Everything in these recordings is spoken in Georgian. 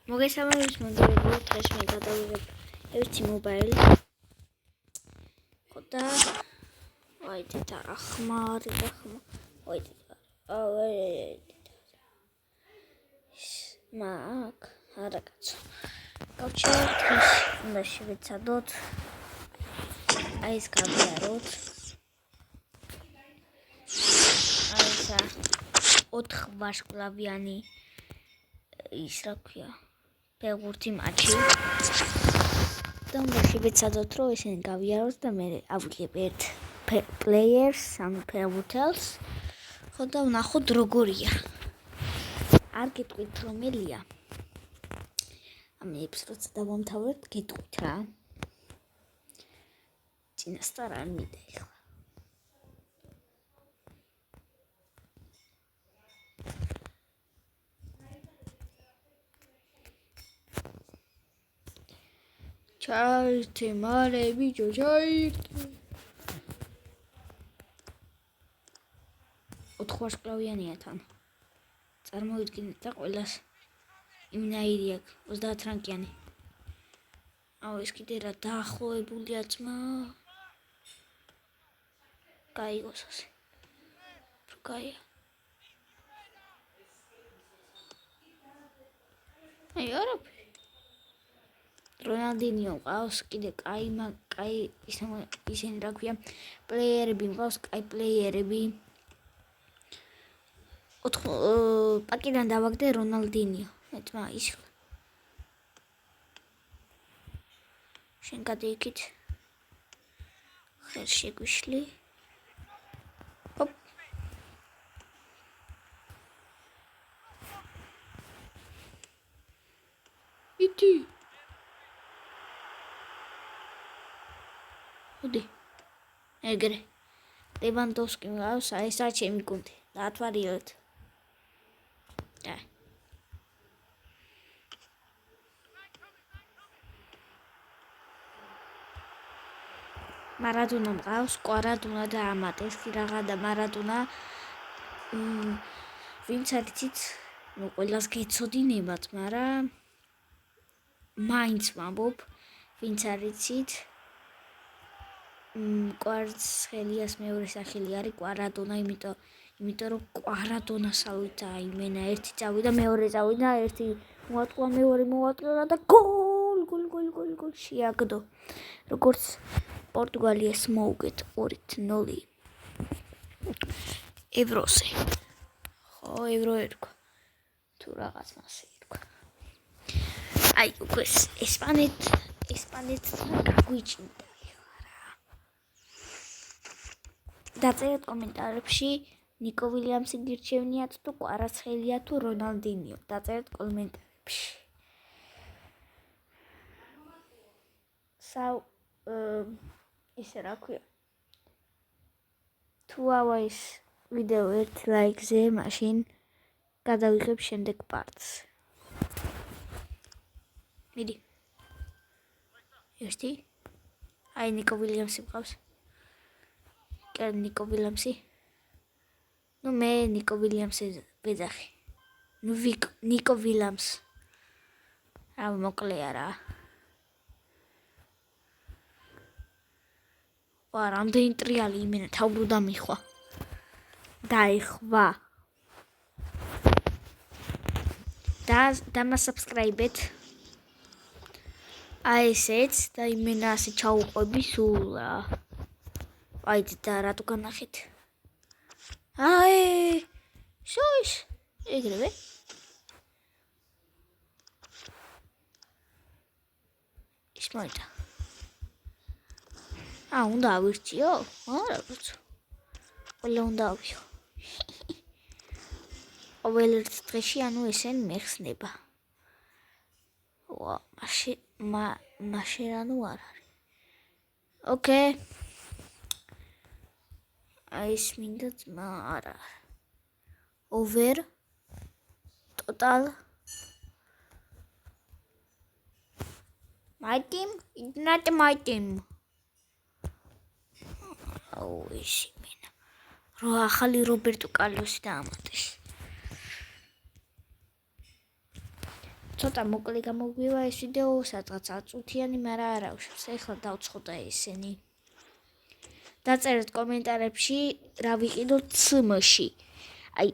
მოგესალმებით მოგებულ დღეს მე გადავიღებ ერთი მობაილი. ხოდა ვაიდე და ახმარი ახმა. ვაიდე. მაგ არა კაცო. გავჩერდ დღეს უნდა შევეცადოთ. აი ეს გავიაროთ. აი ესა 4 ვარსკვლავიანი ის რა ქვია ფეხბურთი მატჩი და უნდა შევეცადოთ რომ ესენი გავიაროთ და მე ავიღებ ერთ პლეიერს ან ფეხბურთელს ხო და ვნახოთ როგორია არ გეტყვით რომელია ამებს როცა დავამთავრებთ გეტყვით რა წინასწარ არ მინდა ეხლა ჩაირთე მალე ბიჭო ჩაირთე 4 ვარსკვლავიანია თან წარმოვიდგინეთ და ყველას იმნაირი აქვს 30 რანკიანი აუ ეს კიდე რა დაახლოებულია ძმა გაიგოს ასე რო გაია აი არაფერი რონალდინიო ყავს კიდე კაი ისინი რა ქვია პლეიერები ყავს კაი პლეიერები 4 პაკიდან დავაგდე რონალდინიო მეცმა ის შენ გადაიქით ხერ შეგვიშლი ოპ იტი ოდე ეგრე ლევანდოვსკი მგავს აი ესა ჩემი გუნდი დაათვალიერეთ და მარადონა მგავს კვარადონა და ამატეს კი რაღა და მარადონა ვინც არიცით ნუ ყველას გეცოდინებათ მაგრამ მაინც ვამბობ ვინც არიცით კვარცხელიას მეორე სახელი არის კვარადონა იმიტომ რომ კვარადონასავით აიმენა ერთი წავიდა მეორე წავიდა ერთი მოატყვა მეორე მოატყვა და გოლ შეაგდო როგორც პორტუგალიას მოუგეთ 2-0 ევროზე ხო ევრო ერქვა თუ რაღაც მასე ერქვა აი უკვე ესპანეთ გაგვიჭინდა დაწერეთ კომენტარებში ნიკო ვილიამსი გირჩევნიათ თუ კვარაცხელია თუ რონალდინიო დაწერეთ კომენტარებში ისე რა ქვია თუ ავა ეს ვიდეო 1 ლაიქზე მაშინ გადავიღებ შემდეგ პარტს მიდი ერთი აი ნიკო ვილიამსი მყავს კერ ნიკო ვილიამსი ნუ მე ნიკო ვილიამსი ვეძახი ნუ ნიკო ვილიამს რა მოკლეა რა ვა რამდენი ტრიალი იმენა თავბრუ დამიხვა დაიხვა დამასაბსკრაიბეთ აი ესეც და იმენა ასე ჩაუყვები სულ აიძ და რატო განახეთ აი შოიშ ეგრევე ის მოიდა უნდა ავირჩიო არა ბოცო ყველა უნდა ავიო ყოველ ერთ დღეში ანუ ესენ მეხსნება ვა მაშინ ანუ არ არის ოკეი ეს მინდა ძმა არა over total my team it's not my team აუ ეს იმენა რო ახალი რობერტო კარლოსი დაამატეს ცოტა მოკლე გამოგვივა ეს ვიდეო, სადღაც 10 წუთიანი, მაგრამ არა უშავს. ეხლა დავცხოთ ესენი. დაწერეთ კომენტარებში რა ვიყიდოთ CM-ში. აი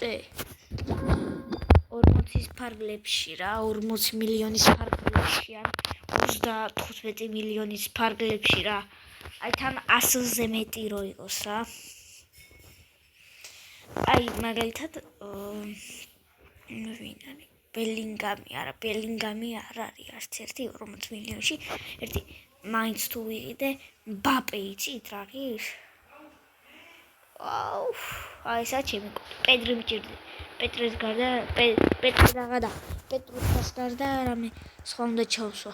40-ის ფარგლებში რა, 40 მილიონის ფარგლებში ან 35 მილიონის ფარგლებში რა. აი თან 100-ზე მეტი რო იყოს რა. აი მაგალითად ვინ არის? ბელინგამი არ არის არც ერთი 40 მილიონში. ერთი მაინც თუ ვიყიდე მბაპე იცით რა გის? აუ, აი საჩემი პედრი მჭირდება. პეტრეს გარდა პეტრუს გარდა რამე სხვა უნდა ჩავსვა.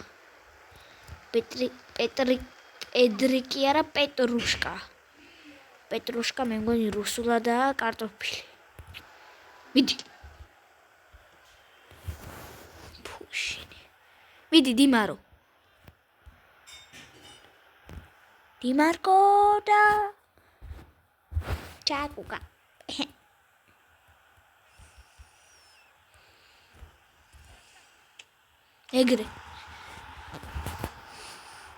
პედრი კი არა პეტრუშკა. პეტრუშკა მე მგონი რუსულადაა კარტოფილი. მიდი. ფუშინი. მიდი დიმარო. დიმარკო და ჩაკუკა. ეგრე.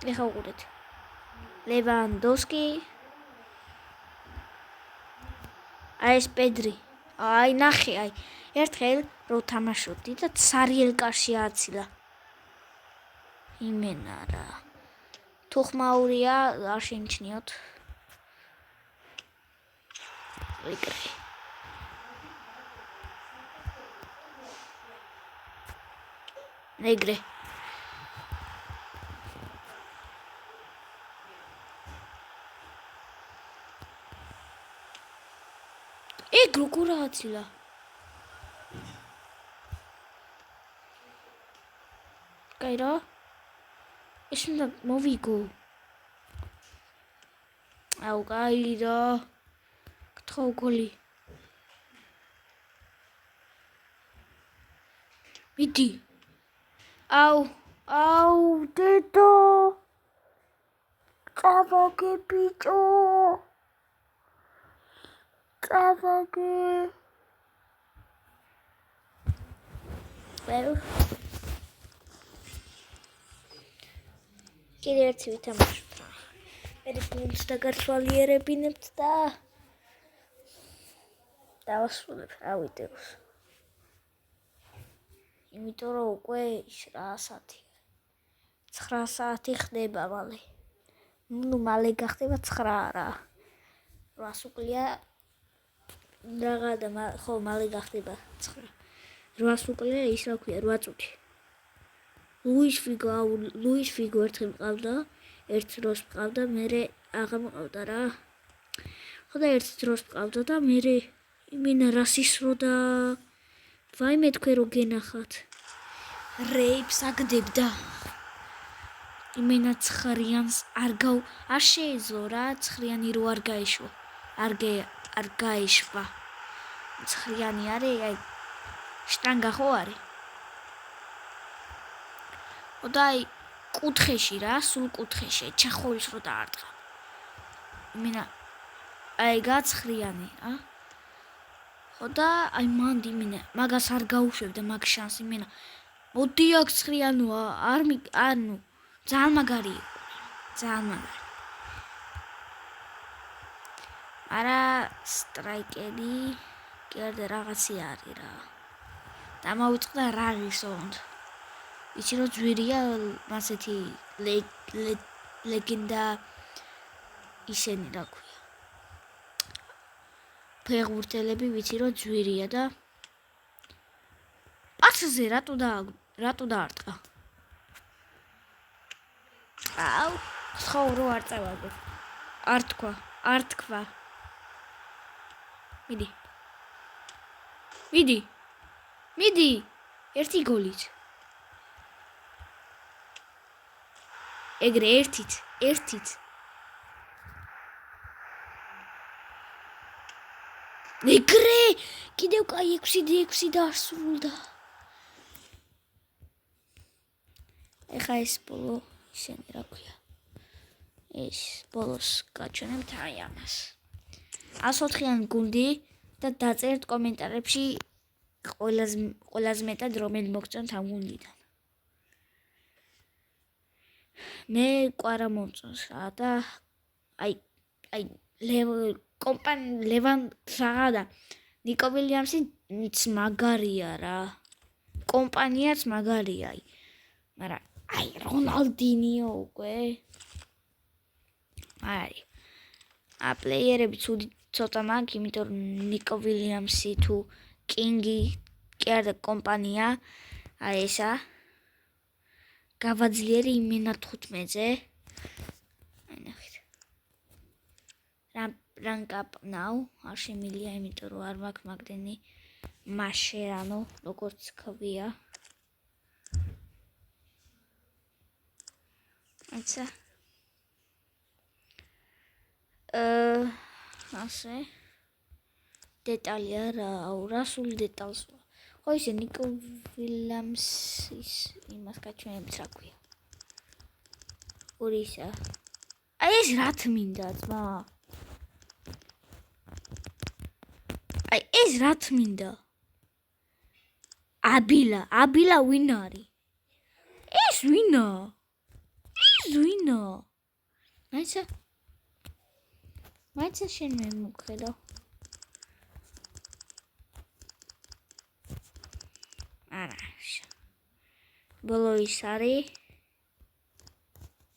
ეხა უყურეთ. ლევანდოვსკი. აი ეს პედრი. აი ნახე, აი ერთხელ რო თამაშობდი და სარიელკაში აცილა. იმენა რა. თუ ხმაურია არ შეიმჩნიოთ. ეგრე. ეგრე. ეგ როგორ აცილა? კაი რა? ეს უნდა მოვიგო. აუ კაი რა. გთხოვ გოლი. მიდი. აუ დედო. წავაგე ბიჭო. წავაგე. კიდევ ერთი ვითამაშოთ რა. მე გუნდს დაგართვალიერებინებთ და დავასრულებ რა ვიდეოს. იმიტომ რომ უკვე რა საათია? 9 საათი ხდება მალე. ნუ მალე გახდება 9 რა. 8 უკლია რაღა და ხო მალე გახდება 9. 8 უკლია ის რა ქვია 8 წუთი. ლუის ფიგო ერთხელ მყავდა, ერთ დროს მყავდა, მერე აღარ მყავდა რა. ხო და ერთ დროს მყავდა და მერე იმენა რას ისროდა. ვაიმე თქვენ რო გენახათ. რეიპს აგდებდა. იმენა 9-იანს არ შეეძლო რა 9-იანი რო არ გაეშვა. არ გაეშვა. 9-იანი არის, აი შტანგა ხო არის? და აი კუთხეში რა, სულ კუთხეში, ჩახოვის რო დაარტყა. იმენა აი გაცხრიანი, ა? ხო და აი მანდ იმენა მაგას არ გაუშვებდა მაგ შანს იმენა. მოდი აქ 9-იანოა, ანუ ძალიან მაგარი იყო. ძალიან მაგარი. არა სტრაიკერი კიდე რაღაცი არის რა. დამავიწყდა რაღისო. იცი რომ ძვირია მასეთი ლეგენდა ისენი რა ქვია. ფეხბურთელები ვიცი რომ ძვირია და პასზე რატო დაარტყა? აუ, ხო რო არ წავაგო. არ თქვა. მიდი. ერთი გოლით. ეგრე ერთით. ეგრე კიდევ კაი 6-6 დაასრულდა. ეხა ეს ბოლო ისენი რა ქვია. ეს ბოლოს გაჩვენებთ აი ამას. 104-იანი გუნდი და დაწერთ კომენტარებში ყველაზე მეტად რომელი მოგწონთ ამ გუნდიდან. მე კვარა მომწონს და აი ლევან საღადა ნიკო ვილიამსიც მაგარია რა. კომპანიაც მაგარია. მაგრამ აი რონალდინიო უკვე აი პლეიერები ცუდი ცოტა მაქვს, იმიტომ რომ ნიკო ვილიამსი თუ კინგი კი არა კომპანია აი ესა გავაძლიერი იმენა 15-ზე. აი ნახეთ. რანკაპ ნაუ არ შემილია, იმიტომ რომ არ მაქვს მაგდენი მაშერანო, როგორც ქვია. აიცა. ასე დეტალია რა, რასული დეტალს. ხო ისე ნიკო ვილიამსის იმას გაჩვენებს რა ქვია. ორისა. აი ეს რა თმინდა ძმა? აი ეს რა თმინდა? აბილა ვინ არის? ეს ვინა? მაიცა შენ მე მოგხედავ. არა. ბოლო ის არის.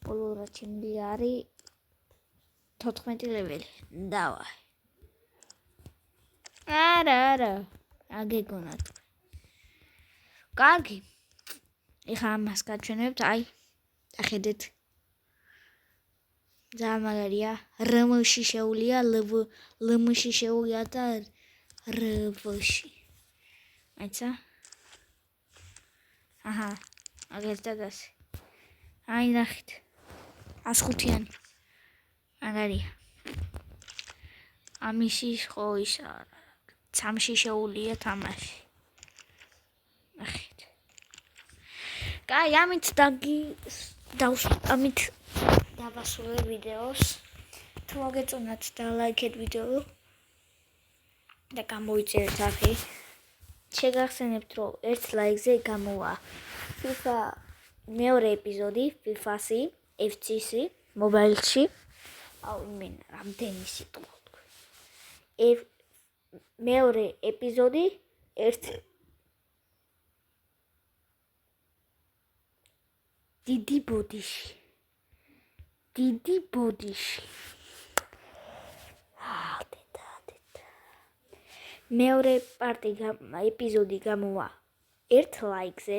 ბოლო რა ჩემი არის 14 ლეველი. დავაი. არა. აგეგონა თუ. კარგი. ეხლა ამას გაჩვენებთ, აი. ახედეთ. ძალიან მაგარია. რმ-ში შეუულია, ლმ-ში შეუულია და რვ-ში. აიცა. აჰა. აგერტაგას. აი ნახეთ. 105-იანი. მაგარია. ამისი ხო ისა 3-ში შეუულია თამაში. ნახეთ. კაი, ამით დავასრულე ვიდეოს. თუ მოგეწონათ დალაიქეთ ვიდეო და გამოიწერეთ ახი. შეგახსენებთ, რომ 1 ლაიქზე გამოვა FIFA მეორე ეპიზოდი, FIFA-სი, FC-სი, მობაილში. აუ იმენ რამდენი სიტყვა თქვი. მეორე ეპიზოდი 1 დიდი ბოდიში. მეორე ეპიზოდი გამოვა 1 ლაიქზე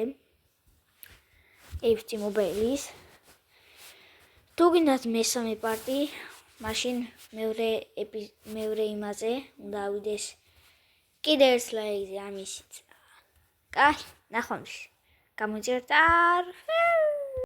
FC მობაილის. თუ გინდათ მესამე პარტი, მაშინ მეორე იმაზე უნდა ავიდეს კიდე 1 ლაიქზე ამისიც. კაი, ნახვამდის. გამოიწერეთ.